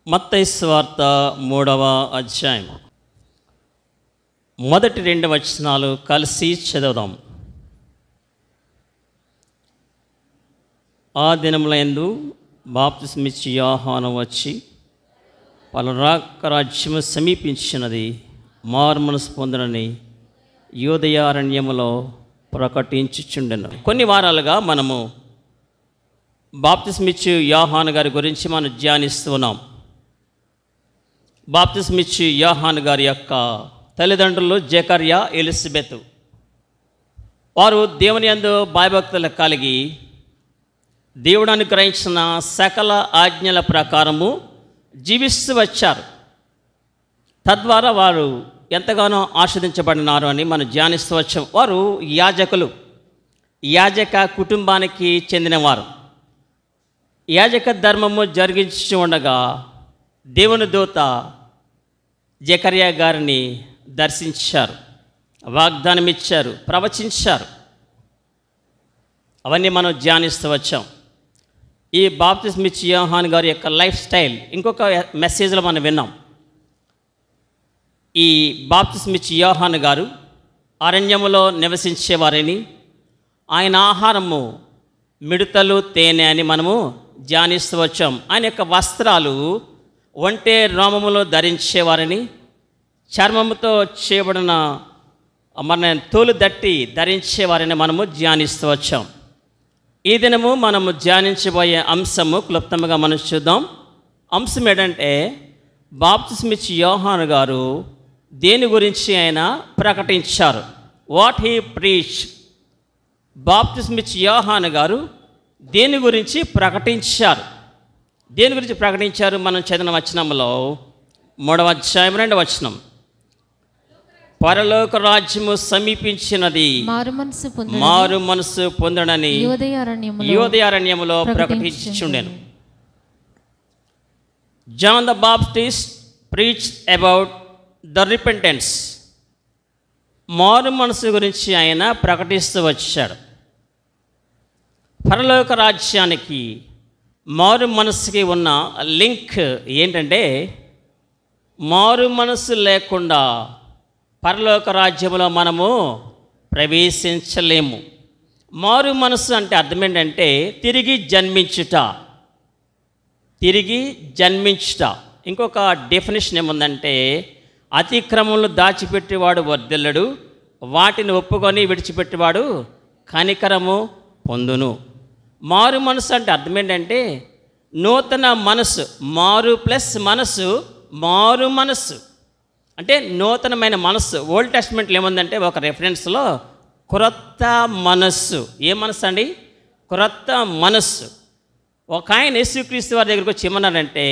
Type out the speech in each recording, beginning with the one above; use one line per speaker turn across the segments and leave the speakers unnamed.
మత్తయి సువార్త 3వ అధ్యాయం మొదటి 2 వచనాలు కలిసి చదువుదాం. ఆ దినములందు బాప్తిస్మిచ్చి యోహాను వచ్చి పరలోక రాజ్యము సమీపించినది, మారుమనసు పొందునని యూదయారణ్యములో ప్రకటించుచుండెను. కొన్ని వారాలుగా మనము బాప్తిస్మిచ్చి యోహాను గారి గురించి మనం ధ్యానిస్తున్నాం. బాప్తిస్మిచ్చి యోహాను గారి యొక్క తల్లిదండ్రులు జకర్యా, ఎలిజబెత్. వారు దేవుని యందు భయభక్తులు కలిగి దేవుడు అనుగ్రహించిన సకల ఆజ్ఞల ప్రకారము జీవిస్తూ వచ్చారు. తద్వారా వారు ఎంతగానో ఆస్వాదించబడినారు అని మనం ధ్యానిస్తూ వచ్చాం. వారు యాజకులు, యాజక కుటుంబానికి చెందినవారు. యాజక ధర్మము జరిగించి ఉండగా దేవుని దూత జకర్యా గారిని దర్శించారు, వాగ్దానం ఇచ్చారు, ప్రవచించారు. అవన్నీ మనం ధ్యానిస్తూ వచ్చాం. ఈ బాప్తిస్మిచ్చి యోహాను గారి యొక్క లైఫ్ స్టైల్ ఇంకొక మెసేజ్లో మనం విన్నాం. ఈ బాప్తిస్మిచ్చి యోహాను గారు అరణ్యములో నివసించేవారని, ఆయన ఆహారము మిడతలు, తేనె అని మనము ధ్యానిస్తూ వచ్చాం. ఆయన యొక్క వస్త్రాలు ఒంటె రోమములో ధరించేవారని, చర్మముతో చేయబడిన మన తోలు దట్టి ధరించేవారని మనము ధ్యానిస్తూ వచ్చాం. ఈ దినము మనము ధ్యానించబోయే అంశము క్లుప్తంగా మనం చూద్దాం. అంశం ఏంటంటే, బాప్తిస్మిచ్చి యోహాను గారు దేని గురించి ఆయన ప్రకటించారు. What he preach. బాప్తిస్మిచ్చి యోహాను గారు దేని గురించి ప్రకటించారు. దేని గురించి ప్రకటించారు? మనం చదివిన వచనంలో 3వ అధ్యాయం 2వ వచనం, పరలోక రాజ్యము సమీపించినది, మారు మనసు పొందడని యూదయారణ్యములో ప్రకటించుచుండెను. John the Baptist preached about the repentance. మారు మనసు గురించి ఆయన ప్రకటిస్తూ వచ్చాడు. పరలోక రాజ్యానికి మారు మనసుకి ఉన్న లింక్ ఏంటంటే, మారు మనసు లేకుండా పరలోక రాజ్యంలో మనము ప్రవేశించలేము. మారు మనసు అంటే అర్థం ఏంటంటే తిరిగి జన్మించుట. తిరిగి జన్మించుట. ఇంకొక డెఫినేషన్ ఏముందంటే, అతిక్రమములు దాచిపెట్టేవాడు వర్ధిల్లడు, వాటిని ఒప్పుకొని విడిచిపెట్టేవాడు కనికరము పొందును. మారు మనసు అంటే అర్థం ఏంటంటే నూతన మనసు. మారు ప్లస్ మనసు, మారు మనసు అంటే నూతనమైన మనస్సు. ఓల్డ్ టెస్ట్మెంట్లో ఏముందంటే ఒక రెఫరెన్స్లో క్రొత్త మనస్సు. ఏ మనస్సు అండి? క్రొత్త మనస్సు. ఒక ఆయన యేసుక్రీస్తు వారి దగ్గరికి వచ్చి ఏమన్నారంటే,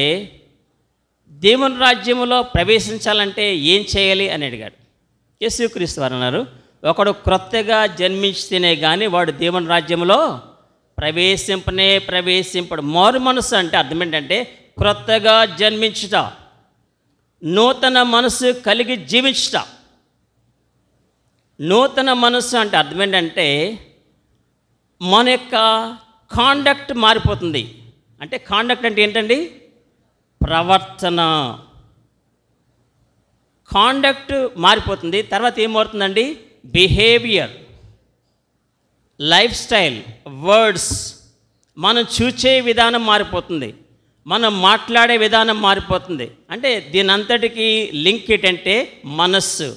దేవుని రాజ్యంలో ప్రవేశించాలంటే ఏం చేయాలి అని అడిగాడు. యేసుక్రీస్తు వారు అన్నారు, ఒకడు క్రొత్తగా జన్మించితేనే కానీ వాడు దేవుని రాజ్యంలో ప్రవేశింపడు. మారు మనసు అంటే అర్థం ఏంటంటే క్రొత్తగా జన్మించుట, నూతన మనసు కలిగి జీవించుట. నూతన మనసు అంటే అర్థం ఏంటంటే మన యొక్క కాండక్ట్ మారిపోతుంది. అంటే కాండక్ట్ అంటే ఏంటండి? ప్రవర్తన. కాండక్ట్ మారిపోతుంది. తర్వాత ఏం మారుతుందండి? Behaviour, life style, words. మనం చూచే విధానం మారిపోతుంది, మనం మాట్లాడే విధానం మారిపోతుంది. అంటే దీని అంతటికీ లింక్ ఏంటంటే మనస్సు.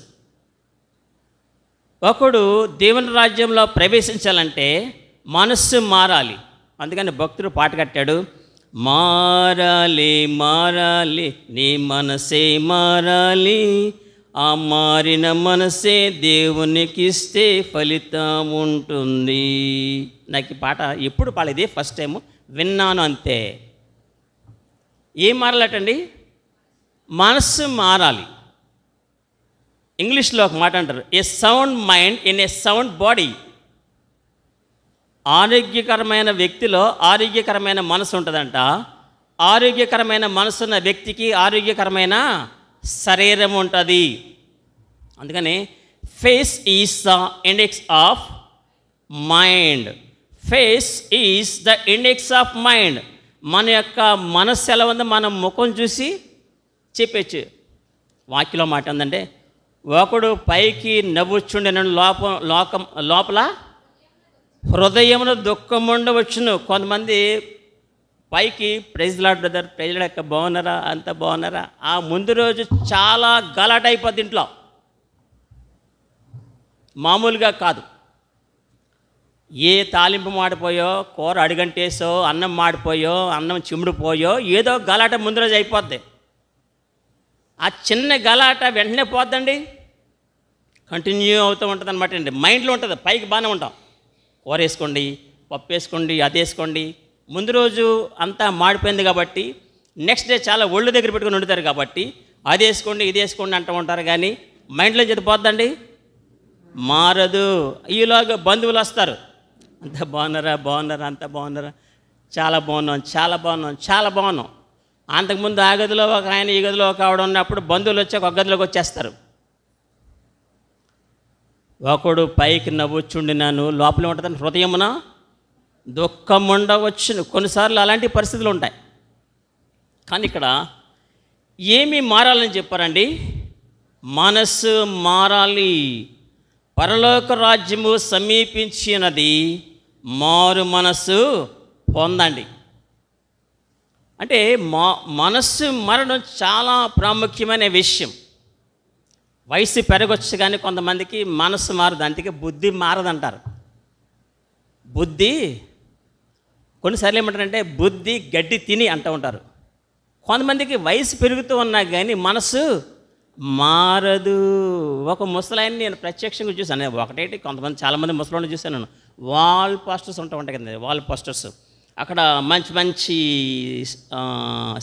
ఒకడు దేవుని రాజ్యంలో ప్రవేశించాలంటే మనస్సు మారాలి. అందుకని భక్తుడు పాట కట్టాడు, మారాలి మారాలి నీ మనసే మారాలి, ఆ మారిన మనసే దేవునికి ఇస్తే ఫలితం ఉంటుంది. నాకు ఈ పాట ఎప్పుడు పాడేది, ఫస్ట్ టైం విన్నాను అంతే. ఏం మారాలటండి? మనస్సు మారాలి. ఇంగ్లీష్లో ఒక మాట అంటారు, a sound mind in a sound body. ఆరోగ్యకరమైన వ్యక్తిలో ఆరోగ్యకరమైన మనసు ఉంటుందంట. ఆరోగ్యకరమైన మనసున్న వ్యక్తికి ఆరోగ్యకరమైన శరీరం ఉంటుంది. అందుకని face is the index of mind. Face is the index of mind. మన యొక్క మనస్సు ఎలా ఉందో మన ముఖం చూసి చెప్పచ్చు. వాక్యలో మాట ఉందంటే, ఒకడు పైకి నవ్వుచుండెను లోపల హృదయమున దుఃఖముండవచ్చును. కొంతమంది పైకి praise lord brother, praise lord అక్క, బాగున్నారా, అంత బాగున్నారా, ఆ ముందు రోజు చాలా గలాట అయిపోద్ది ఇంట్లో. మామూలుగా కాదు. ఏ తాలింపు మాడిపోయో, కూర అడిగంటేసో, అన్నం మాడిపోయో, అన్నం చిమ్ముడిపోయో, ఏదో గలాట ముందు రోజు అయిపోద్ది. ఆ చిన్న గలాట వెంటనే పోద్దండి, కంటిన్యూ అవుతూ ఉంటుంది అనమాట అండి. మైండ్లో ఉంటుంది, పైకి బాగానే ఉంటాం. కూర వేసుకోండి, పప్పు వేసుకోండి, అది వేసుకోండి. ముందు రోజు అంతా మాడిపోయింది కాబట్టి నెక్స్ట్ డే చాలా ఒళ్ళు దగ్గర పెట్టుకుని వండుతారు కాబట్టి అది వేసుకోండి, ఇది వేసుకోండి అంటూ ఉంటారు. కానీ మైండ్లో చెడిపోద్దండి, మారదు. ఈలోగా బంధువులు వస్తారు, అంత బాగున్నారా, బాగున్నారా, అంత బాగున్నారా, చాలా బాగున్నాం, చాలా బాగున్నాం, చాలా బాగున్నాం. అంతకుముందు ఆ గదిలో ఒక ఆయన, ఈ గదిలో ఒక ఆవిడ ఉన్నప్పుడు బంధువులు వచ్చి ఒక గదిలోకి వచ్చేస్తారు. ఒకడు పైకి నవ్వుచుండినాను, లోపల ఉంటుందని హృదయమున దుఃఖం ఉండవచ్చును. కొన్నిసార్లు అలాంటి పరిస్థితులు ఉంటాయి. కానీ ఇక్కడ ఏమి మారాలని చెప్పారండి? మనస్సు మారాలి. పరలోక రాజ్యము సమీపించినది, మారు మనస్సు పొందండి. అంటే మనస్సు మారడం చాలా ప్రాముఖ్యమైన విషయం. వయసు పెరగొచ్చు కానీ కొంతమందికి మనస్సు మారదు, అందుకే బుద్ధి మారదంటారు. బుద్ధి కొన్నిసార్లు ఏమంటారంటే బుద్ధి గడ్డి తిని అంటూ ఉంటారు. కొంతమందికి వయసు పెరుగుతూ ఉన్నా కానీ మనస్సు మారదు. ఒక ముసలాయన్ని నేను ప్రత్యక్షంగా చూశాను. ఒకటేంటి, కొంతమంది చాలామంది ముసలాన్ని చూశాను నేను. వాల్ పోస్టర్స్ ఉంటాయి కదా, వాల్ పోస్టర్స్. అక్కడ మంచి మంచి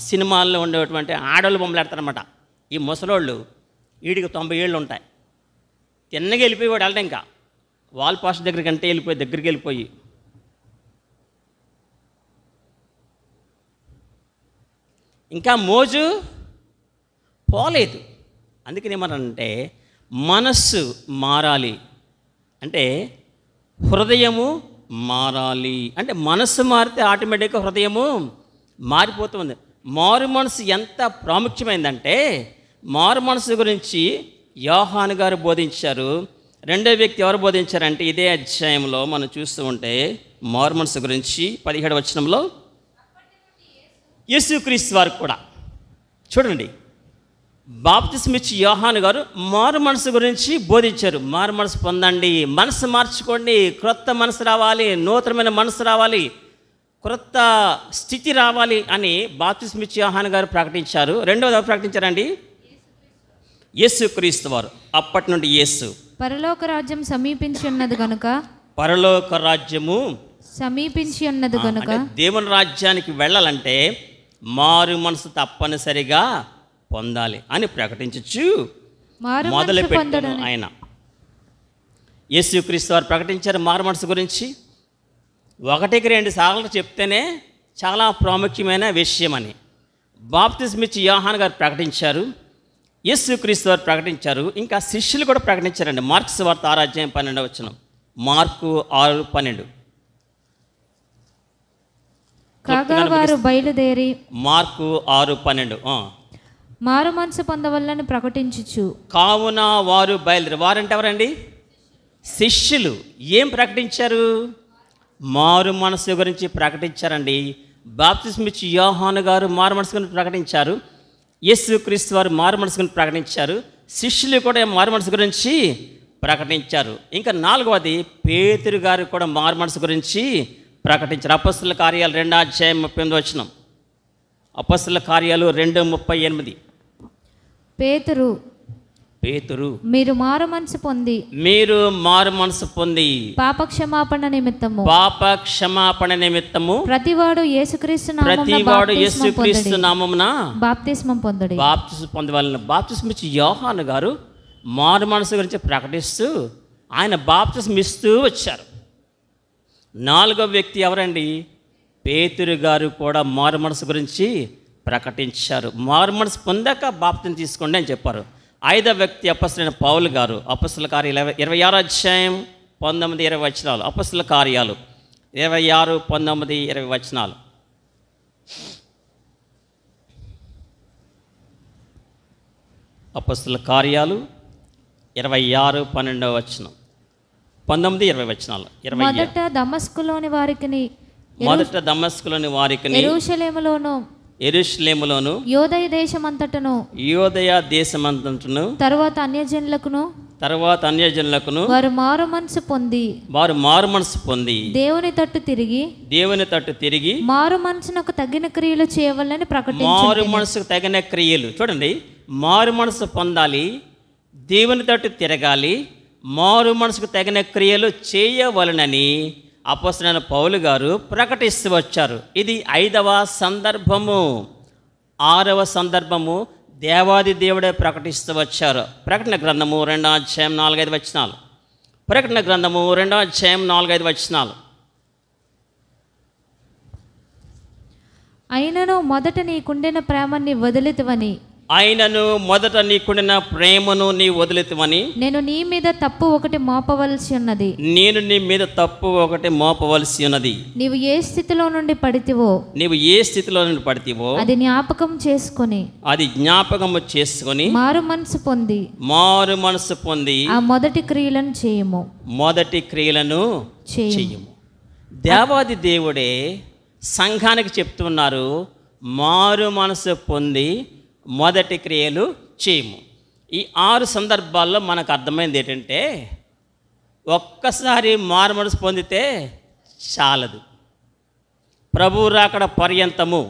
సినిమాల్లో ఉండేటువంటి ఆడవాళ్ళు బొమ్మలు పెడతారనమాట. ఈ ముసలోళ్ళు వీడికి 90 ఏళ్ళు ఉంటాయి, తిన్నగా వెళ్ళిపోయి వాడు వెళ్ళడం, ఇంకా వాల్ పోస్టర్ దగ్గరికి వెళ్ళిపోయి ఇంకా మోజు పోలేదు. అందుకని ఏమన్నానంటే మనస్సు మారాలి అంటే హృదయము మారాలి. అంటే మనస్సు మారితే ఆటోమేటిక్గా హృదయము మారిపోతుంది. మారు మనసు ఎంత ప్రాముఖ్యమైందంటే, మారు మనసు గురించి యోహాను గారు బోధించారు. రెండో వ్యక్తి ఎవరు బోధించారంటే, ఇదే అధ్యాయంలో మనం చూస్తూ ఉంటే మారు మనసు గురించి 17వ వచనంలో యేసుక్రీస్తు వారు కూడా చూడండి, బాప్తిస్మిచ్చి యోహాను గారు మారు మనసు గురించి బోధించారు. మారు మనసు పొందండి, మనసు మార్చుకోండి, క్రొత్త మనసు రావాలి, నూతనమైన మనసు రావాలి, క్రొత్త స్థితి రావాలి అని బాప్తిస్మిచ్చి యోహాను గారు ప్రకటించారు. రెండవది ఎవరు ప్రకటించారండి? యేసుక్రీస్తు వారు. అప్పటి నుండి యేసు
పరలోక రాజ్యం సమీపించి ఉన్నది కనుక,
పరలోక రాజ్యము
సమీపించి ఉన్నది కనుక,
దేవుని రాజ్యానికి వెళ్ళాలంటే మారు మనసు తప్పనిసరిగా పొందాలి అని ప్రకటించచ్చు మొదలు పెట్టాను. ఆయన యేసుక్రీస్తు వారు ప్రకటించారు మారు మనసు గురించి. 1-2 సార్లు చెప్తేనే చాలా ప్రాముఖ్యమైన విషయం అని బాప్తిస్మిచ్చి యోహాను గారు ప్రకటించారు, యేసుక్రీస్తు వారు ప్రకటించారు. ఇంకా శిష్యులు కూడా ప్రకటించారండి. మార్కు సువార్త 6వ అధ్యాయం 12వ వచనం. మార్కు 6:12.
కాగా వారు బయలుదేరి,
మార్కు 6:12.
మారు మనసు పొందవల్లని ప్రకటించుచు,
కావున వారు బయలుదేరి. వారంటే ఎవరండి? శిష్యులు. ఏం ప్రకటించారు? మారు మనసు గురించి ప్రకటించారండి. బాప్తిస్మిచ్చి యోహాను గారు మారు మనసు గురించి ప్రకటించారు, యేసుక్రీస్తు వారు మారు మనసు గురించి ప్రకటించారు, శిష్యులు కూడా మారు మనసు గురించి ప్రకటించారు. ఇంకా 4వది పేతురు గారు కూడా మారు మనసు గురించి ప్రకటించారు. అపొస్తలుల కార్యాలు 2వ అధ్యాయం 38వ వచనం. అపొస్తలుల కార్యాలు 2:38. పేతురు
మీరు మారు మనసు పొంది పాపక్షమాపణ నిమిత్తము ప్రతివాడు యేసుక్రీస్తు నామమున బాప్తిస్మం పొందుడి.
బాప్తిస్మం పొందవలెను. బాప్తిస్మం ఇచ్చి యోహాను గారు మారు మనసు గురించి ప్రకటిస్తూ ఆయన బాప్తిస్మం ఇస్తూ వచ్చారు. 4వ వ్యక్తి ఎవరండి? పేతురు గారు కూడా మారు మనసు గురించి ప్రకటించారు. మారు మనసు పొందాక బాప్తిని తీసుకోండి అని చెప్పారు. 5వ వ్యక్తి అపొస్తలుడైన పౌలు గారు. అపొస్తలుల కార్యాలు 26వ అధ్యాయం 19-20 వచనాలు. అపొస్తలుల కార్యాలు 26, 19, 20 వచనాలు. అపొస్తలుల కార్యాలు 26:12 19-20 వచనాలు.
మొదట దమస్కులోని వారికి
యెరూషలేములోను
యోదయ దేశమంతటను తరువాత అన్యజనులకును వారు మారు మనసు పొంది దేవుని తట్టు తిరిగి మారు మనసునకు తగిన క్రియలు చేయవలని ప్రకటించారు.
మారు మనసుకు తగిన క్రియలు చూడండి, మారు మనసు పొందాలి, దేవుని తట్టు తిరగాలి, మారు మనసుకు తగిన క్రియలు చేయవలనని అపొస్తలుడైన పౌలు గారు ప్రకటిస్తూ వచ్చారు. ఇది 5వ సందర్భము. 6వ సందర్భము దేవాది దేవుడే ప్రకటిస్తూ వచ్చారు. ప్రకటన గ్రంథము 2వ అధ్యాయం 4-5 వచనాలు. ప్రకటన గ్రంథము 2వ అధ్యాయం 4-5 వచనాలు.
అయినను మొదట నీకుండిన ప్రేమని వదిలితివని
నీ వదిలితివని
నేను నీ మీద తప్పు ఒకటి మోపవలసి ఉన్నది. నీవు ఏ స్థితిలో నుండి పడితివో అది జ్ఞాపకం చేసుకొని మారు మనసు పొంది ఆ మొదటి క్రియలను చేయము.
దేవాది దేవుడే సంఘానికి చెప్తున్నారు, మారు మనసు పొంది మొదటి క్రియలు చేయము. ఈ 6 సందర్భాల్లో మనకు అర్థమైంది ఏంటంటే, ఒక్కసారి మారు మనసు పొందితే చాలదు. ప్రభు రాకడ పర్యంతము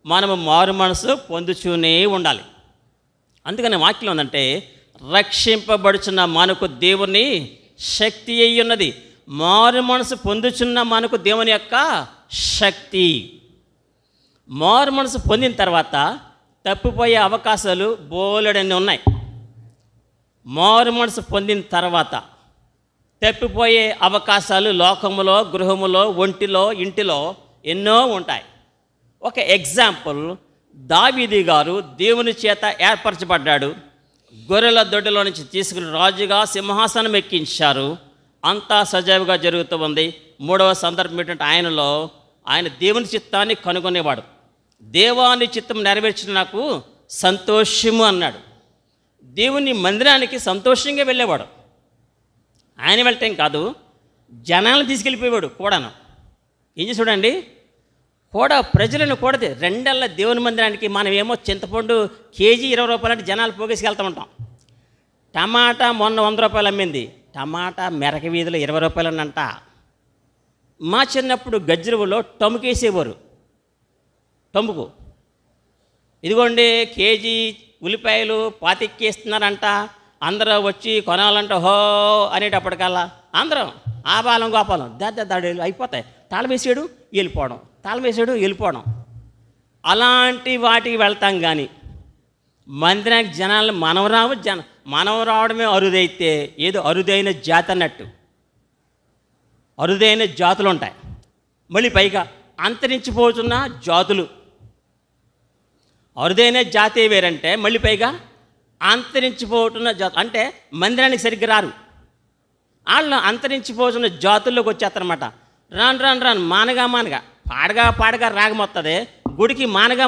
మనము మారు మనసు పొందుతూనే ఉండాలి. అందుకని వాక్యం ఉందంటే, రక్షింపబడుచున్న మనకు దేవుని శక్తి అయి ఉన్నది. మారు మనసు పొందుచున్న మనకు దేవుని యొక్క శక్తి. మారు మనసు పొందిన తర్వాత తప్పిపోయే అవకాశాలు బోలెడన్ని ఉన్నాయి. మారు మనసు పొందిన తర్వాత తప్పిపోయే అవకాశాలు లోకములో, గృహములో, ఒంటిలో, ఇంటిలో ఎన్నో ఉంటాయి. ఒక ఎగ్జాంపుల్, దావీదు గారు దేవుని చేత ఏర్పరచబడ్డాడు. గొర్రెల దొడ్డిలో నుంచి తీసుకుని రాజుగా సింహాసనం ఎక్కించారు. అంతా సజావుగా జరుగుతూ ఉంది. 3వ సందర్భం ఏంటంటే, ఆయన దేవుని చిత్తాన్ని కనుగొనేవాడు. దేవాని చిత్తం నెరవేర్చిన నాకు సంతోషము అన్నాడు. దేవుని మందిరానికి సంతోషంగా వెళ్ళేవాడు. ఆయన వెళ్ళటం కాదు, జనాలను తీసుకెళ్ళిపోయేవాడు కూడాను. ఏం చేసాడండి, కూడా ప్రజలను కూడది 2 ఏళ్ళ దేవుని మందిరానికి మనమేమో చింతపండు కేజీ 20 రూపాయలు అంటే జనాలు పోగేసి వెళ్తూ ఉంటాం. టమాటా మొన్న 100 రూపాయలు అమ్మింది, టమాటా మెరక వీధిలో 20 రూపాయలు అన్నంట. మా చిన్నప్పుడు గజ్జరువులో టముకేసేవారు. టముకు ఇదిగోండి కేజీ ఉల్లిపాయలు 25 ఇస్తున్నారంట. అందరూ వచ్చి కొనాలంట హో అనేటప్పటికల్లా అందరం ఆపాలం గోపాలం దాడేలు అయిపోతాయి. తాళం వేసాడు వెళ్ళిపోవడం. అలాంటి వాటికి వెళ్తాం. కానీ మందిరానికి జనాలు మనం రావడమే అరుదైతే, ఏదో అరుదైన జాతి అన్నట్టు అరుదైన జాతులు ఉంటాయి. మళ్ళీ పైగా అంతరించిపోతున్న జాతులు. అరుదైన జాతి వేరంటే మళ్ళీ పైగా అంతరించిపోతున్న జాతు అంటే మందిరానికి సరిగ్గా రారు. వాళ్ళు అంతరించిపోతున్న జాతుల్లోకి వచ్చేస్తారన్నమాట. రాను మానగా పాడగా రాగం వస్తుంది. గుడికి మానగా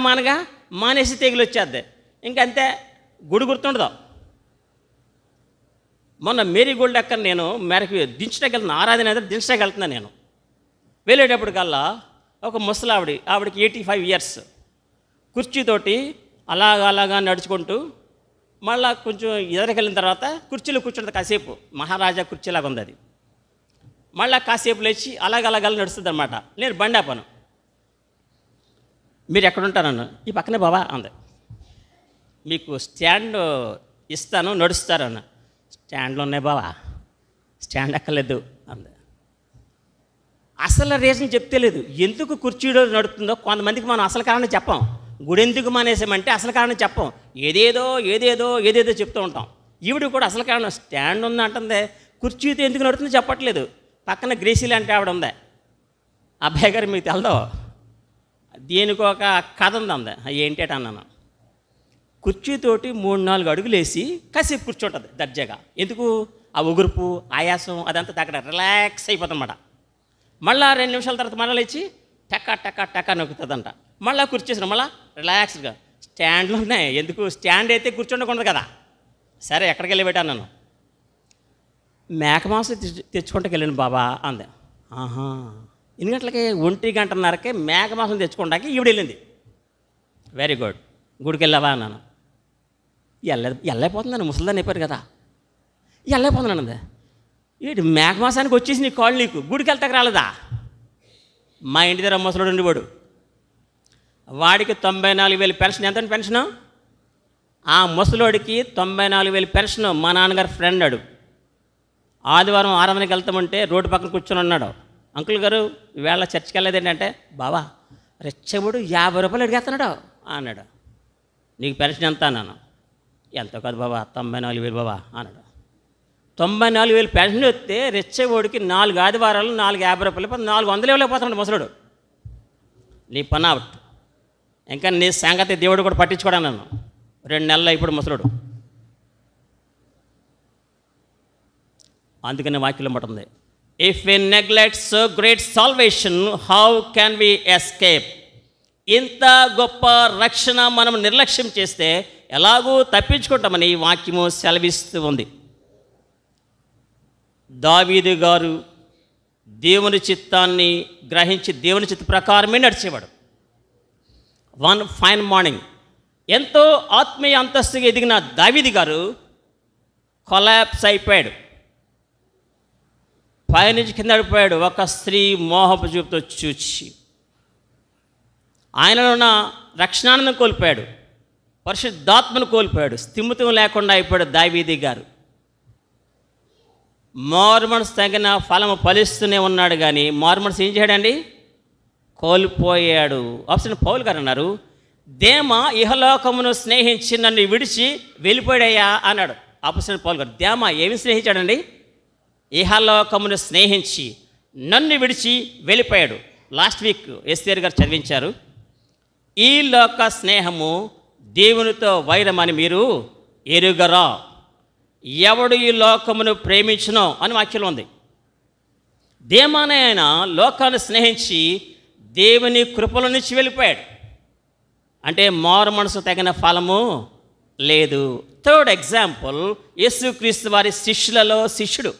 మానేసి తెగులు వచ్చేద్ది. ఇంకంతే, గుడి గుర్తుండదు. మొన్న మేరీ గోల్డ్ అక్కడ నేను మేరకు దించడానికి వెళ్తున్నాను, ఆరాధన దించడానికి వెళ్తున్నాను. నేను వెళ్ళేటప్పటికల్లా ఒక ఆవిడకి 85 ఇయర్స్, కుర్చీతోటి అలాగా నడుచుకుంటూ మళ్ళా కొంచెం ఎదురుకి వెళ్ళిన తర్వాత కుర్చీలో కూర్చుంటుంది కాసేపు. మహారాజా కుర్చీలాగా ఉంది అది. మళ్ళీ కాసేపు లేచి అలాగ నడుస్తుంది అనమాట. నేను బండి ఆపాను. మీరు ఎక్కడుంటారన్న? ఈ పక్కనే బాబా అంది. మీకు స్టాండ్ ఇస్తాను, నడుస్తారన్న. స్టాండ్లో ఉన్నాయి బావా, స్టాండ్ ఎక్కలేదు అంది. అసలు రీజన్ చెప్తే లేదు. ఎందుకు కుర్చీలో నడుతుందో కొంతమందికి మనం అసలు కారణం చెప్పాం. గుడి ఎందుకు మానేసామంటే అసలు కారణం చెప్పాం. ఏదేదో చెప్తూ ఉంటాం. ఈవిడ కూడా అసలు కారణం స్టాండ్ ఉంది అంటుంది, కుర్చీతో ఎందుకు నడుతుందో చెప్పట్లేదు. పక్కన గ్రేసీ లాంటి ఆవిడ ఉంది. అబ్బాయి గారు మీకు తెలదో, దీనికి ఒక కథ ఉంది అంది. ఏంటి అన్నాను. కుర్చీతోటి 3-4 అడుగులు వేసి కాసేపు కూర్చుంటుంది దర్జాగా. ఎందుకు? ఆ ఉగురుపు, ఆయాసం అదంతా అక్కడ రిలాక్స్ అయిపోతుందన్నమాట. మళ్ళీ 2 నిమిషాల తర్వాత మళ్ళీ లేచి టకా టకా టకా నొక్కుతుందంట. మళ్ళీ కూర్చేసిన మళ్ళీ రిలాక్స్డ్గా. స్టాండ్లు ఉన్నాయి, ఎందుకు స్టాండ్ అయితే కూర్చుండకూడదు కదా. సరే ఎక్కడికి వెళ్ళి పెట్టాను నన్ను. మేక మాంసం తెచ్చుకుంటూ వెళ్ళాను బాబా అంది. ఆహా, 8 గంటలకి 1:30కే మేక మాంసం తెచ్చుకోవడానికి ఈవిడ వెళ్ళింది. వెరీ గుడ్, గుడికి వెళ్ళావా అన్నాను. వెళ్ళైపోతున్నాను, ముసలిదాన్ని అయిపోయారు కదా, వెళ్ళైపోతున్నాను అంది. ఏంటి మేక మాసానికి వచ్చేసి నీ కాళ్ళు, నీకు గుడికి వెళ్తాక రాలేదా? మా ఇంటి దగ్గర ముసలుడు ఉండేవాడు, వాడికి 94,000 పెన్షన్. ఎంత పెన్షను? ఆ ముసలోడికి 94,000 పెన్షను. మా నాన్నగారు ఫ్రెండ్ అడు. ఆదివారం 6 వెళ్తామంటే రోడ్డు పక్కన కూర్చొని ఉన్నాడు. అంకుల్ గారు ఈవేళ చర్చికి వెళ్ళలేదు ఏంటంటే, బాబా రెచ్చబుడు 50 రూపాయలు అడిగేస్తున్నాడు అన్నాడు. నీకు పెన్షన్ ఎంత అన్నాను. ఎంతో కాదు బాబా, 94,000 బాబా అన్నాడు. 94,000 పెన్షన్ వస్తే రెచ్చబోడికి 4 ఆదివారాలు 450 రూపాయలు 400 ఇవ్వలేకపోతున్నాడు ముసలుడు. నీ పని అవుట్. ఇంకా నీ సంగతి దేవుడు కూడా పట్టించుకోవడం నన్ను. 2 నెలలు ఇప్పుడు ముసలుడు. అందుకని వాక్యం ఉంటుంది, if we neglect so great salvation how can we escape. ఇంత గొప్ప రక్షణ మనం నిర్లక్ష్యం చేస్తే ఎలాగూ తప్పించుకుంటామని ఈ వాక్యము సెలవిస్తూ ఉంది. దావీదు గారు దేవుని చిత్తాన్ని గ్రహించి దేవుని చిత్త ప్రకారమే నడిచేవాడు. వన్ ఫైన్ మార్నింగ్ ఎంతో ఆత్మీయ అంతస్తుగా ఎదిగిన దావీదు గారు కొలాప్స్ అయిపోయాడు, పైనుంచి కింద పడిపోయాడు. ఒక స్త్రీ మోహపు చూపుతో చూచి ఆయనలో ఉన్న రక్షణానందం కోల్పోయాడు, పరిశుద్ధాత్మను కోల్పోయాడు, స్థిమితం లేకుండా అయిపోయాడు దావీదు గారు. మారుమనసు తగిన ఫలము ఫలిస్తూనే ఉన్నాడు, కానీ మారుమనసు ఏం చేయడండి? కోల్పోయాడు. ఆప్షన్ పౌలు గారు అన్నారు, దేమ ఇహలోకమును స్నేహించి నన్ను విడిచి వెళ్ళిపోయాడయ్యా అన్నాడు. ఆప్షన్ పౌలు గారు దేమ ఏమి స్నేహించాడండి? ఇహలోకమును స్నేహించి నన్ను విడిచి వెళ్ళిపోయాడు. లాస్ట్ వీక్ ఎస్తేర్ గారు చదివించారు, ఈ లోక స్నేహము దేవునితో వైరమని మీరు ఎరుగరా, ఎవడు ఈ లోకమును ప్రేమించునో అని వాక్యం ఉంది. దేమానే ఆయన లోకాన్ని స్నేహించి దేవుని కృపల నుంచి వెళ్ళిపోయాడు. అంటే మారు మనసు తగిన ఫలము లేదు. థర్డ్ ఎగ్జాంపుల్, యేసుక్రీస్తు వారి శిష్యులలో శిష్యుడు.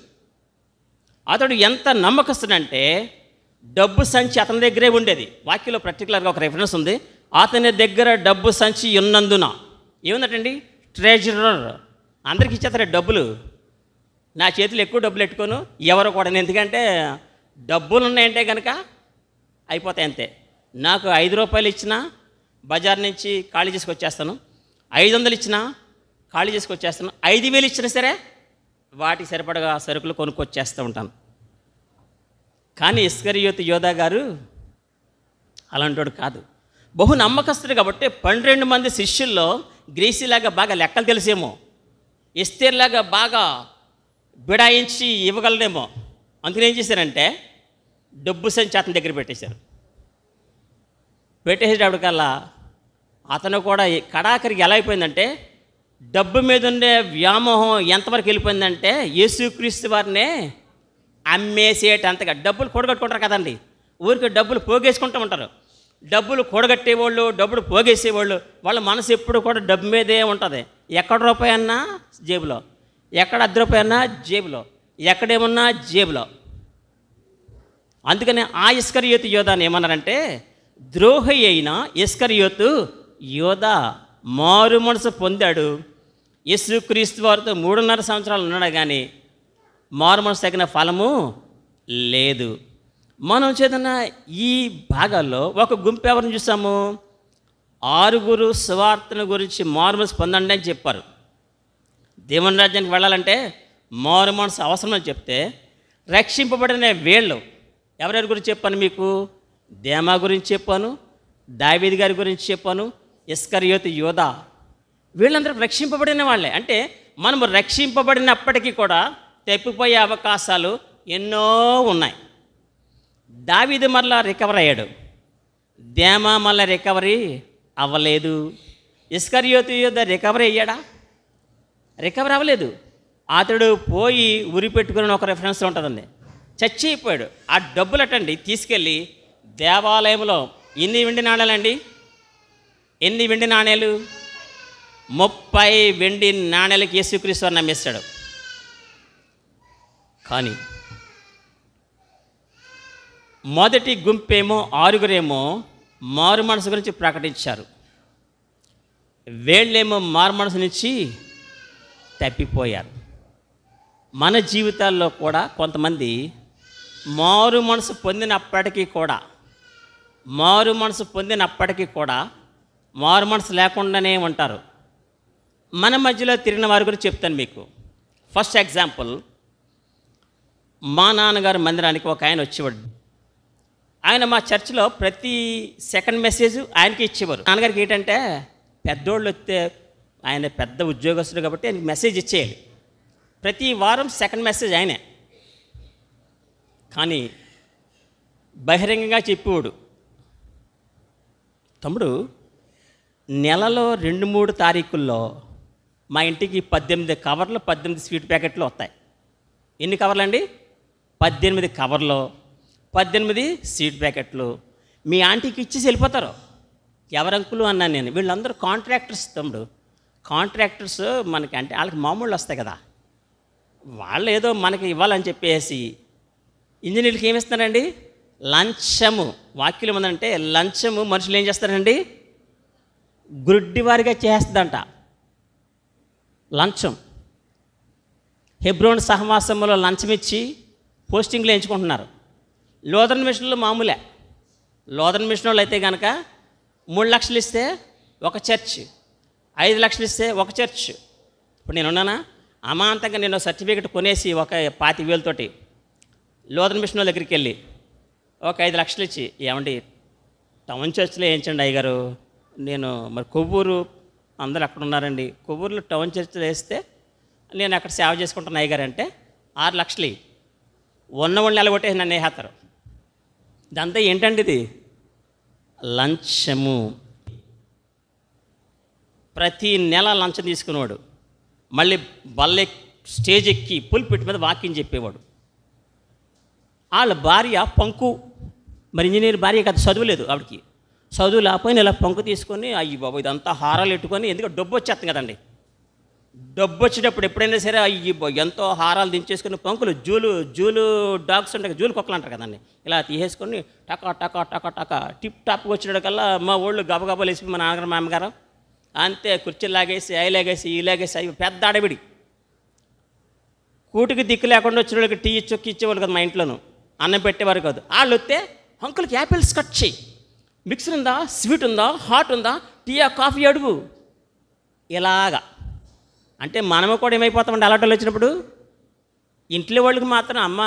అతడు ఎంత నమ్మకస్తుడంటే డబ్బు సంచి అతని దగ్గరే ఉండేది. వాక్యంలో పర్టికులర్గా ఒక రెఫరెన్స్ ఉంది, అతని దగ్గర డబ్బు సంచి ఉన్నందున. ఏముందటండి? ట్రెజరర్. అందరికి ఇచ్చేస్తారా డబ్బులు? నా చేతులు ఎక్కువ డబ్బులు పెట్టుకోను, ఎవరు కూడా. ఎందుకంటే డబ్బులు ఉన్నాయంటే కనుక అయిపోతాయి అంతే. నాకు 5 రూపాయలు ఇచ్చినా బజార్ నుంచి ఖాళీ చేసుకొచ్చేస్తాను, 500 ఇచ్చినా ఖాళీ చేసుకొచ్చేస్తాను, 5,000 ఇచ్చినా సరే వాటికి సరిపడగా సరుకులు కొనుక్కొచ్చేస్తూ ఉంటాను. కానీ ఇస్కరియోతు యోధా గారు అలాంటోడు కాదు, బహు నమ్మకస్తుడు. కాబట్టి 12 మంది శిష్యుల్లో గ్రీసీలాగా బాగా లెక్కలు తెలిసేమో, ఎస్తేర్లాగా బాగా బిడాయించి ఇవ్వగలనేమో. అందుకని ఏం చేశారంటే డబ్బు సంచి అతని దగ్గర పెట్టేశారు. పెట్టేసేటప్పటికల్లా అతను కూడా కడాకరికి ఎలా అయిపోయిందంటే, డబ్బు మీద ఉండే వ్యామోహం ఎంతవరకు వెళ్ళిపోయిందంటే యేసుక్రీస్తు వారినే అమ్మేసేటంతగా. డబ్బులు కూడగట్టుకుంటారు కదండి, ఊరికి డబ్బులు పోగేసుకుంటూ ఉంటారు. డబ్బులు కూడగట్టేవాళ్ళు, డబ్బులు పోగేసేవాళ్ళు, వాళ్ళ మనసు ఎప్పుడు కూడా డబ్బు మీదే ఉంటుంది. ఎక్కడ రూపాయి అన్నా జేబులో, ఎక్కడ 10 రూపాయి అన్నా జేబులో, ఎక్కడేమన్నా జేబులో. అందుకని ఆ ఇస్కరియోతు యోధాని ఏమన్నారంటే, ద్రోహి అయిన ఇస్కరియోతు యోధా మారు మనసు పొందాడు. యేసుక్రీస్తు వారితో 3.5 సంవత్సరాలు ఉన్నాడు, కానీ మారు మనసు తగిన ఫలము లేదు. మనం చేతన ఈ భాగాల్లో ఒక గుంపు ఎవరిని చూసాము? 6 సువార్తను గురించి మారు మనసు పొందండి అని చెప్పారు. దేవుని రాజ్యానికి వెళ్ళాలంటే మారు మనసు అవసరమని చెప్తే, రక్షింపబడిన వీళ్ళు ఎవరెవరి గురించి చెప్పాను మీకు? దేమా గురించి చెప్పాను, దావీదు గారి గురించి చెప్పాను, ఇస్కరియోతు యోధా. వీళ్ళందరూ రక్షింపబడిన వాళ్ళే. అంటే మనము రక్షింపబడినప్పటికీ కూడా తప్పిపోయే అవకాశాలు ఎన్నో ఉన్నాయి. దావీదు మళ్ళా రికవర్ అయ్యాడు, దేమా మళ్ళీ రికవరీ అవ్వలేదు. ఇస్కరియోతు యోధా రికవరీ అయ్యాడా? రికవర్ అవ్వలేదు. అతడు పోయి ఉరి పెట్టుకుని ఒక రెఫరెన్స్ ఉంటుందండి, చచ్చి అయిపోయాడు. ఆ డబ్బులు అటండి తీసుకెళ్ళి దేవాలయంలో ఎన్ని వెండి నాణేలండి? ఎన్ని వెండి నాణేలు? 30 వెండి నాణేలకి యేసుక్రీస్తు వారు నమ్మేశాడు. కానీ మొదటి గుంపేమో 6 మారు మనసు గురించి ప్రకటించారు. వీళ్ళేమో మారు మనసు నుంచి తప్పిపోయారు. మన జీవితాల్లో కూడా కొంతమంది మారు మనసు పొందినప్పటికీ కూడా మారు మనసు లేకుండానే ఉంటారు. మన మధ్యలో తిరిగిన వారి గురించి చెప్తాను మీకు. ఫస్ట్ ఎగ్జాంపుల్, మా నాన్నగారు మందిరానికి ఒక ఆయన వచ్చేవాడు. ఆయన మా చర్చిలో ప్రతి సెకండ్ మెసేజ్ ఆయనకి ఇచ్చేవారు. నాన్నగారికి ఏంటంటే పెద్దోళ్ళు వస్తే, ఆయన పెద్ద ఉద్యోగస్తుడు కాబట్టి ఆయనకి మెసేజ్ ఇచ్చేయాలి. ప్రతి వారం సెకండ్ మెసేజ్ ఆయనే. కానీ బహిరంగంగా చెప్పేవాడు, తమ్ముడు నెలలో 2-3 తారీఖుల్లో మా ఇంటికి 18 కవర్లు 18 స్వీట్ ప్యాకెట్లు వస్తాయి. ఎన్ని కవర్లు అండి? 18 కవర్లు 18 స్వీట్ ప్యాకెట్లు మీ ఆంటీకి ఇచ్చేసి వెళ్ళిపోతారు. ఎవరంకులు అన్నాను నేను. వీళ్ళందరూ కాంట్రాక్టర్స్ తమ్ముడు. కాంట్రాక్టర్స్ మనకి అంటే వాళ్ళకి మామూలు వస్తాయి కదా, వాళ్ళు ఏదో మనకి ఇవ్వాలని చెప్పేసి ఇంజనీర్లకి ఏమిస్తారండి? లంచము. వాక్యం ఉందంటే లంచము మనుషులు ఏం చేస్తారండి? గుడ్డివారిగా చేస్తుందంట లంచం. హెబ్రోన్ సహవాసంలో లంచం ఇచ్చి పోస్టింగ్లు ఎంచుకుంటున్నారు. లోదరన్ మిషన్లు మామూలే. లోదరన్ మిషన్ వాళ్ళు అయితే కనుక 3 లక్షలు ఇస్తే ఒక చర్చ్, 5 లక్షలు ఇస్తే ఒక చర్చ్. ఇప్పుడు నేనున్నానా? అమాంతంగా నేను సర్టిఫికెట్ కొనేసి ఒక 25,000 లోదరన్ మిషన్ వాళ్ళ దగ్గరికి వెళ్ళి ఒక 5 లక్షలు ఇచ్చి, ఏమండి టౌన్ చర్చ్లో వేయించండి అయ్యగారు, నేను మరి కొవ్వూరు అందరూ అక్కడ ఉన్నారండి, కొవ్వూరులో టౌన్ చర్చ్లో వేస్తే నేను అక్కడ సేవ చేసుకుంటున్నా అయ్యగారు అంటే 6 లక్షలు ఉన్నవాళ్ళు నిలగొట్టేసి నన్ను వేసేస్తారు. ఇదంతా ఏంటండి? ఇది లంచము. ప్రతి నెల లంచం తీసుకునేవాడు. మళ్ళీ స్టేజ్ ఎక్కి పుల్పిట్ మీద వాకింగ్ చెప్పేవాడు. వాళ్ళ భార్య పంకు, మరి ఇంజనీర్ భార్య కదా, చదువులేదు ఆవిడకి. చదువు లేకపోయినా ఇలా పంకు తీసుకొని అయ్యి బాబు ఇదంతా హారాలు పెట్టుకొని, ఎందుకంటే డబ్బు వచ్చేస్తుంది కదండి. డబ్బు వచ్చేటప్పుడు ఎప్పుడైనా సరే అయ్యి ఎంతో హారాలు దించేసుకుని పంకులు జూలు డాగ్స్ ఉంటాయి, జూలు కుక్కలు అంటారు కదండి, ఇలా తీసేసుకొని టకా టకా టకా టకా టిప్ టాప్గా వచ్చేటకల్లా మా ఊళ్ళు గబగబాలు వేసి మా నాన్నగారు మా అమ్మగారు అంతే కుర్చీలు లాగేసి అవి లాగేసి ఈ లాగేసి అవి పెద్ద అడవిడి. కూటికి దిక్కు లేకుండా వచ్చిన వాళ్ళకి టీ చొక్కి ఇచ్చేవాళ్ళు కదా, మా ఇంట్లోనూ అన్నం పెట్టేవారు కాదు. వాళ్ళు వస్తే అంకుల్కి యాపిల్స్ కట్ చేయి, మిక్సర్ ఉందా, స్వీట్ ఉందా, హాట్ ఉందా, టీయా కాఫీ అడుగు, ఇలాగా. అంటే మనము కూడా ఏమైపోతామండి అలాంటి వాళ్ళు వచ్చినప్పుడు. ఇంట్లో వాళ్ళకి మాత్రం అమ్మ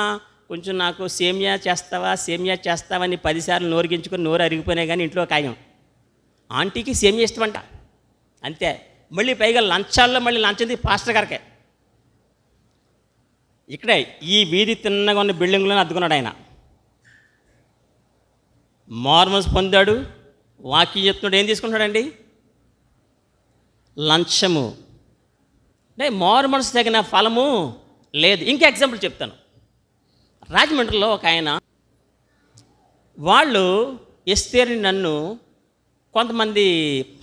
కొంచెం నాకు సేమియా చేస్తావా అని 10 సార్లు నోరుగించుకొని నోరు అరిగిపోయినాయి, కానీ ఇంట్లో ఖాయం. ఆంటీకి సేమియా ఇష్టమంట అంతే. మళ్ళీ పైగా లంచాల్లో మళ్ళీ లంచం పాస్టర్ గారికే. ఇక్కడే ఈ వీధి తిన్నగా ఉన్న బిల్డింగ్లోనే అద్దుకున్నాడు ఆయన. మార్మల్స్ పొందాడు, వాకింగ్ చెప్తున్నాడు. ఏం తీసుకుంటాడండి? లంచము. అంటే మారు మనసు తగిన ఫలము లేదు. ఇంకా ఎగ్జాంపుల్ చెప్తాను. రాజమండ్రిలో ఒక ఆయన, వాళ్ళు ఎస్తేరుని నన్ను కొంతమంది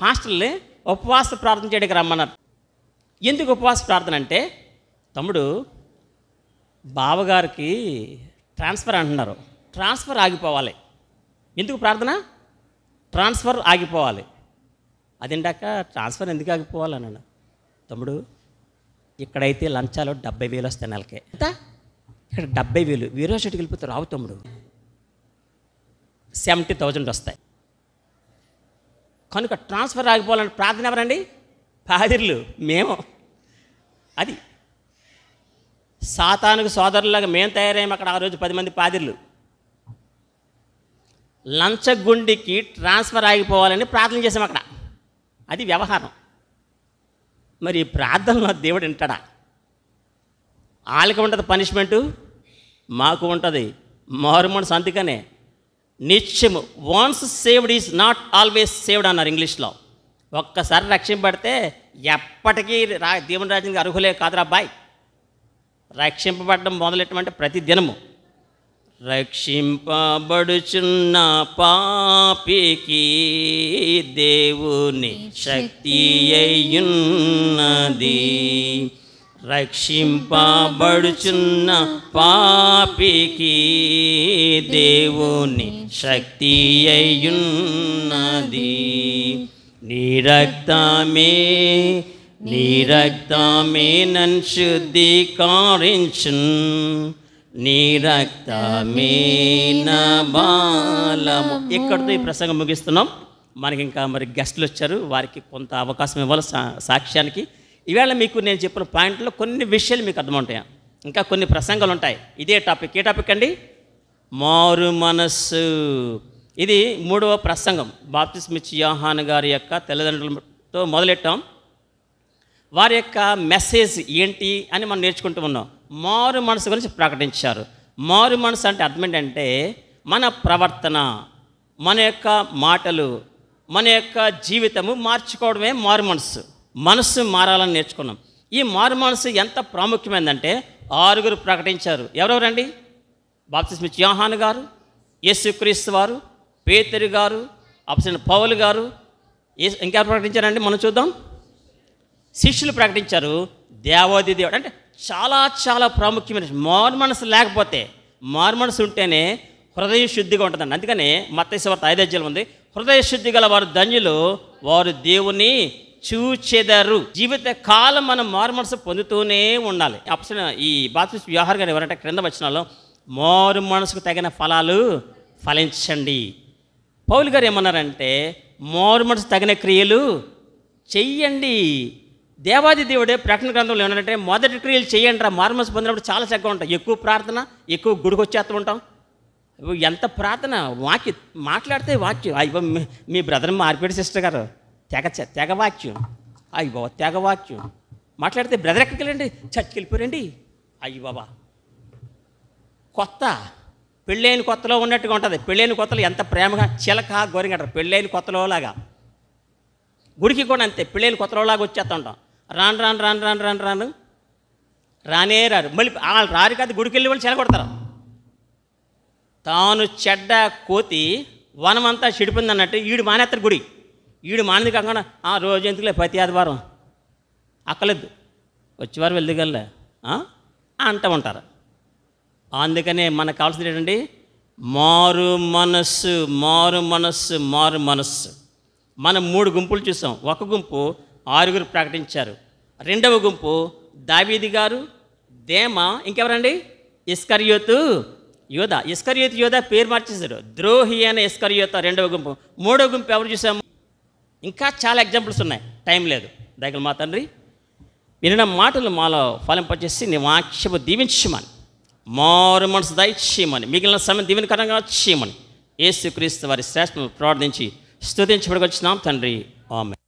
పాస్టర్లే ఉపవాస ప్రార్థన చేయడానికి రమ్మన్నారు. ఎందుకు ఉపవాస ప్రార్థన అంటే, తమ్ముడు బావగారికి ట్రాన్స్ఫర్ అంటున్నారు, ట్రాన్స్ఫర్ ఆగిపోవాలి. ఎందుకు ప్రార్థన? ట్రాన్స్ఫర్ ఆగిపోవాలి. అదేంటాక ట్రాన్స్ఫర్ ఎందుకు ఆగిపోవాలి అన్నాను. తమ్ముడు ఇక్కడైతే లంచాలు 70,000 వస్తాయి నెలకే, ఎంత? ఇక్కడ 70,000. వీరో చెట్టుకి వెళ్ళిపోతే రావు తమ్ముడు, 70,000 వస్తాయి. కనుక ట్రాన్స్ఫర్ ఆగిపోవాలని ప్రార్థన ఎవరండి? పాదిర్లు, మేము. అది సాతానుకు సోదరులాగా మేము తయారయ్యాము అక్కడ. ఆ రోజు 10 మంది పాదిర్లు లంచగుండికి ట్రాన్స్ఫర్ ఆగిపోవాలని ప్రార్థన చేసాం అక్కడ. అది వ్యవహారం. మరి ఈ ప్రార్థనలో దేవుడు వింటాడా? వాళ్ళకి ఉంటుంది పనిష్మెంటు, మాకు ఉంటుంది మారు మనసు. అందుకనే నిత్యము once saved is not always saved అన్నారు ఇంగ్లీష్లో. ఒక్కసారి రక్షింపబడితే ఎప్పటికీ దేవుని రాజ్యానికి అర్హులే కాదురా అబ్బాయి. రక్షింపబడడం మొదలెట్టమంటే ప్రతి దినము రక్షింపబడుచున్న పాపికి దేవుని శక్తి అయ్యున్నది. రక్షింపబడుచున్న పాపికి దేవుని శక్తి అయ్యున్నది. నీ రక్తమే నన్ను శుద్ధీకరించును, నీ రక్తమే నా బలము. ఇక్కడితో ఈ ప్రసంగం ముగిస్తున్నాం. మనకి ఇంకా మరి గెస్టులు వచ్చారు, వారికి కొంత అవకాశం ఇవ్వాలి సాక్ష్యానికి. ఈవేళ మీకు నేను చెప్పిన పాయింట్లో కొన్ని విషయాలు మీకు అర్థమవుతాయి. ఇంకా కొన్ని ప్రసంగాలు ఉంటాయి. ఇదే టాపిక్. ఏ టాపిక్ అండి? మారు మనస్సు. ఇది 3వ ప్రసంగం. బాప్తిస్మిచ్చి యోహాను గారి యొక్క తల్లిదండ్రులతో మొదలెట్టాం. వారి యొక్క మెసేజ్ ఏంటి అని మనం నేర్చుకుంటూ ఉన్నాం. మారు మనసు గురించి ప్రకటించారు. మారు మనసు అంటే అర్థం ఏంటంటే మన ప్రవర్తన, మన యొక్క మాటలు, మన యొక్క జీవితము మార్చుకోవడమే మారు మనసు. మనస్సు మారాలని నేర్చుకున్నాం. ఈ మారు మనసు ఎంత ప్రాముఖ్యమైందంటే 6 ప్రకటించారు. ఎవరెవరండి? బాప్తిస్మిచ్చి యోహాను గారు, యేసుక్రీస్తు వారు, పేతురు గారు, అపోస్తలుడైన పౌలు గారు. ఇంకెవరు ప్రకటించారండి? మనం చూద్దాం. శిష్యులు ప్రకటించారు. దేవాది దేవుడు అంటే చాలా చాలా ప్రాముఖ్యమైన మారు మనసు. లేకపోతే మారు మనసు ఉంటేనే హృదయ శుద్ధిగా ఉంటుందండి. అందుకనే మత్తయి సువార్త 5 ఉంది, హృదయ శుద్ధి గల వారు ధన్యులు, వారు దేవుని చూచెదరు. జీవిత కాలం మనం మారు మనసు పొందుతూనే ఉండాలి. ఈ బాప్తిస్మ యోహాను గారు ఎవరంటే క్రింద వచనాల్లో మారు మనసుకు తగిన ఫలాలు ఫలించండి. పౌలు గారు ఏమన్నారంటే మారు మనసు తగిన క్రియలు చెయ్యండి. దేవాది దేవుడే ప్రకటన గ్రంథంలో ఏమన్నారంటే మొదటి క్రియలు చేయండి రా. మారు మనసు పొందినప్పుడు చాలా చక్కగా ఉంటాం. ఎక్కువ ప్రార్థన, ఎక్కువ గుడికి వచ్చేస్తూ ఉంటాం. ఎంత ప్రార్థన, వాక్యం మాట్లాడితే వాక్యం. అయ్యో మీ బ్రదర్ మార్పిడి సిస్టర్ గారు తెగ వాక్యం. అయ్యో తెగ వాక్యం మాట్లాడితే బ్రదర్ ఎక్కడికి వెళ్ళండి, చర్చికి వెళ్ళిపోరండి. అయ్యి బాబా కొత్త పెళ్ళైన కొత్తలో ఉన్నట్టుగా ఉంటుంది. పెళ్ళైన కొత్తలో ఎంత ప్రేమగా చిలక గోరింగంటారు. పెళ్ళైన కొత్తలో లాగా గుడికి కూడా అంతే. పెళ్ళైన కొత్తలోలాగా వచ్చేస్తూ ఉంటాం. రాను రాను రాను రాను రాను రాను రానే రారు. మళ్ళీ వాళ్ళు రారు కాదు, గుడికి వెళ్ళి వాళ్ళు చెలగొడతారు. తాను చెడ్డ కోతి వనమంతా చెడిపోయింది అన్నట్టు ఈడు మానేస్తారు గుడి. ఈడు మానేది కాకుండా రోజు ఎందుకులే ప్రతి ఆదివారం అక్కలేదు వచ్చేవారు వెళ్దిగల్లే అంటూ ఉంటారు. అందుకనే మనకు కావాల్సింది ఏంటండి? మారు మనస్సు, మారు మనస్సు, మారు మనస్సు. మనం 3 గుంపులు చూసాం. ఒక గుంపు 6 ప్రకటించారు. 2వ గుంపు దావీదు గారు, దేమా, ఇంకెవరండి? ఇస్కరియోతు యోధా. ఇస్కరియోతు యోధా పేరు మార్చేశారు. ద్రోహి అయిన ఇస్కరియోతు 2వ గుంపు. 3వ గుంపు ఎవరు చూసాము? ఇంకా చాలా ఎగ్జాంపుల్స్ ఉన్నాయి, టైం లేదు. దగ్గర మా తండ్రి వినిన మాటలు మాలో ఫలింపచేసి నీ వాక్యము దీవించమని, మారు మనసు దయచేయమని, మిగిలిన సమయం దీవెనకరంగా చేయమని యేసుక్రీస్తు వారి శ్రేష్టను ప్రార్థించి స్తుతించబడికొచ్చినాం తండ్రి. ఆమేన్.